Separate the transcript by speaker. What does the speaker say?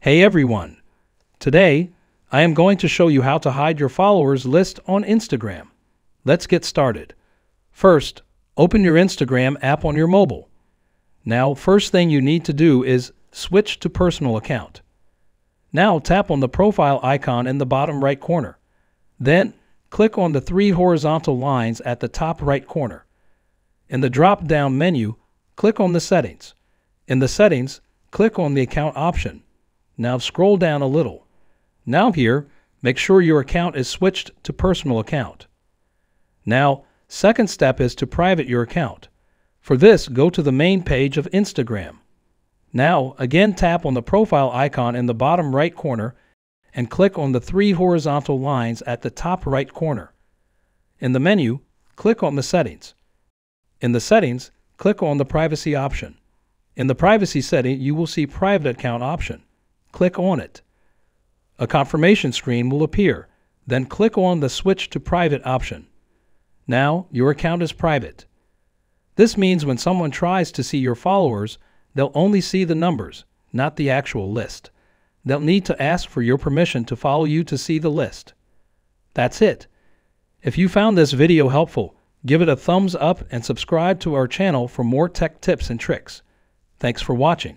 Speaker 1: Hey everyone! Today, I am going to show you how to hide your followers list on Instagram. Let's get started. First, open your Instagram app on your mobile. Now, first thing you need to do is switch to personal account. Now tap on the profile icon in the bottom right corner. Then, click on the three horizontal lines at the top right corner. In the drop-down menu, click on the Settings. In the Settings, click on the Account option. Now scroll down a little. Now here, make sure your account is switched to personal account. Now, second step is to private your account. For this, go to the main page of Instagram. Now, again tap on the profile icon in the bottom right corner and click on the three horizontal lines at the top right corner. In the menu, click on the Settings. In the Settings, click on the Privacy option. In the Privacy setting, you will see Private Account option. Click on it. A confirmation screen will appear. Then click on the Switch to Private option. Now, your account is private. This means when someone tries to see your followers, they'll only see the numbers, not the actual list. They'll need to ask for your permission to follow you to see the list. That's it. If you found this video helpful, give it a thumbs up and subscribe to our channel for more tech tips and tricks. Thanks for watching.